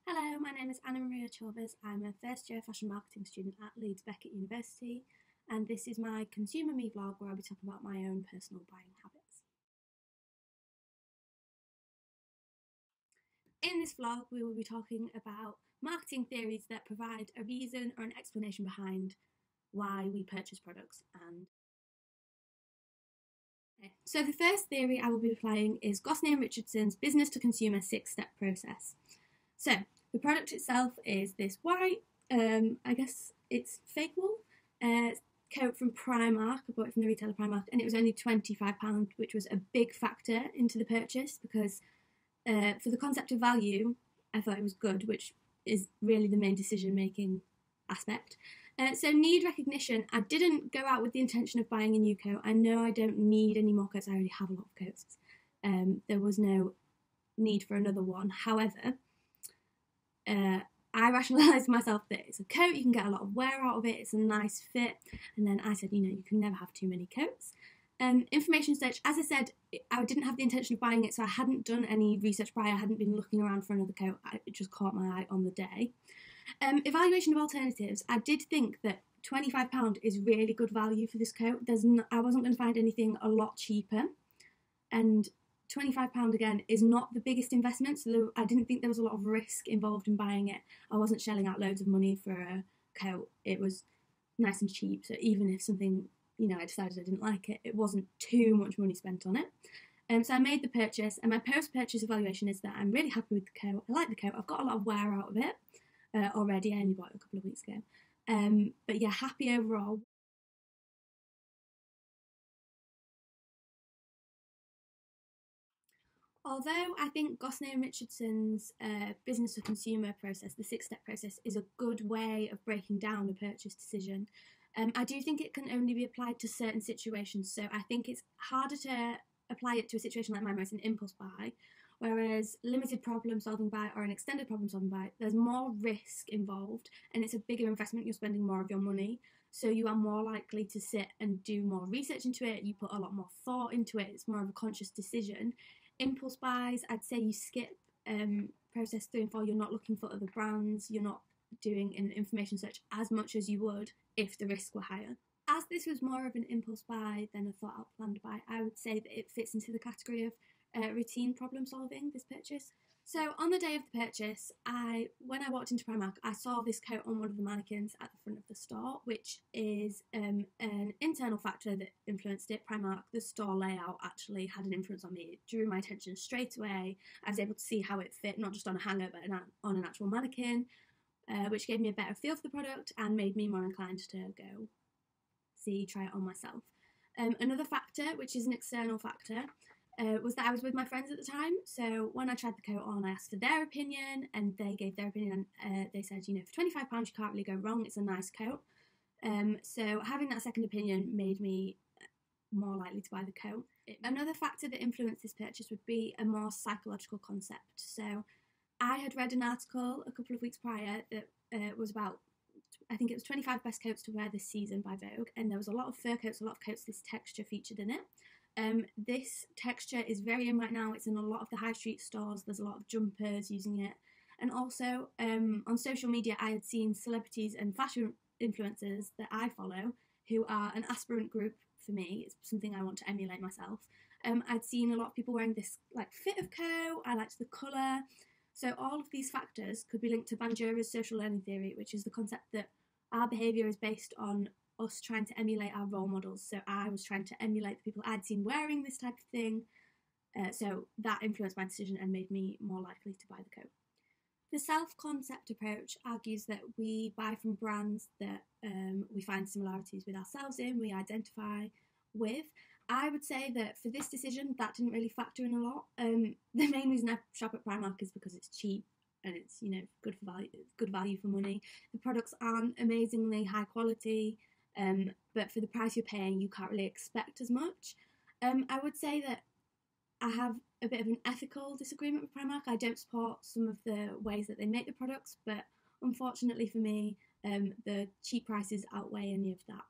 Hello, my name is Anna Maria Chalvers. I'm a first year fashion marketing student at Leeds Beckett University, and this is my Consumer Me vlog where I'll be talking about my own personal buying habits. In this vlog, we will be talking about marketing theories that provide a reason or an explanation behind why we purchase products. So the first theory I will be applying is Gosnay and Richardson's business to consumer 6-step process. So the product itself is this white, I guess it's fake wool, coat from Primark. I bought it from the retailer Primark, and it was only £25, which was a big factor into the purchase because for the concept of value, I thought it was good, which is really the main decision-making aspect. So need recognition, I didn't go out with the intention of buying a new coat. I know I don't need any more coats, I already have a lot of coats. There was no need for another one. However, I rationalised myself that it's a coat, you can get a lot of wear out of it, it's a nice fit, and then I said, you can never have too many coats. Information search, as I said, I didn't have the intention of buying it, so I hadn't done any research prior, I hadn't been looking around for another coat, it just caught my eye on the day. Evaluation of alternatives, I did think that £25 is really good value for this coat. I wasn't going to find anything a lot cheaper, and £25 again is not the biggest investment, so I didn't think there was a lot of risk involved in buying it. I wasn't shelling out loads of money for a coat. It was nice and cheap, so even if something, I decided I didn't like it, it wasn't too much money spent on it. So I made the purchase, and my post-purchase evaluation is that I'm really happy with the coat. I like the coat. I've got a lot of wear out of it already. I only bought it a couple of weeks ago. But yeah, happy overall. Although I think Gosnay and Richardson's business to consumer process, the 6-step process, is a good way of breaking down a purchase decision, I do think it can only be applied to certain situations. So I think it's harder to apply it to a situation like mine where it's an impulse buy, whereas limited problem solving buy or an extended problem solving buy, there's more risk involved and it's a bigger investment, you're spending more of your money. So you are more likely to sit and do more research into it, you put a lot more thought into it, it's more of a conscious decision. Impulse buys, I'd say you skip process 3 and 4, you're not looking for other brands, you're not doing an information search as much as you would if the risk were higher. As this was more of an impulse buy than a thought out planned buy, I would say that it fits into the category of routine problem solving, this purchase. So on the day of the purchase, when I walked into Primark, I saw this coat on one of the mannequins at the front of the store, which is an internal factor that influenced it. Primark, the store layout, actually had an influence on me. It drew my attention straight away. I was able to see how it fit, not just on a hanger, but on an actual mannequin, which gave me a better feel for the product and made me more inclined to go try it on myself. Another factor, which is an external factor, was that I was with my friends at the time. So when I tried the coat on, I asked for their opinion and they gave their opinion, and they said, for £25 you can't really go wrong, it's a nice coat. So having that second opinion made me more likely to buy the coat. Another factor that influenced this purchase would be a more psychological concept. So I had read an article a couple of weeks prior that was about, I think it was 25 best coats to wear this season by Vogue, and there was a lot of fur coats, a lot of coats, this texture featured in it. This texture is very in right now, it's in a lot of the high street stores, there's a lot of jumpers using it, and also on social media I had seen celebrities and fashion influencers that I follow who are an aspirant group for me, it's something I want to emulate myself. I'd seen a lot of people wearing this fit of coat, I liked the colour. So all of these factors could be linked to Bandura's social learning theory, which is the concept that our behaviour is based on us trying to emulate our role models. So I was trying to emulate the people I'd seen wearing this type of thing. So that influenced my decision and made me more likely to buy the coat. The self-concept approach argues that we buy from brands that we find similarities with ourselves in, we identify with. I would say that for this decision, that didn't really factor in a lot. The main reason I shop at Primark is because it's cheap and it's good value for money. The products aren't amazingly high quality, but for the price you're paying, you can't really expect as much. I would say that I have a bit of an ethical disagreement with Primark. I don't support some of the ways that they make the products, but unfortunately for me, the cheap prices outweigh any of that.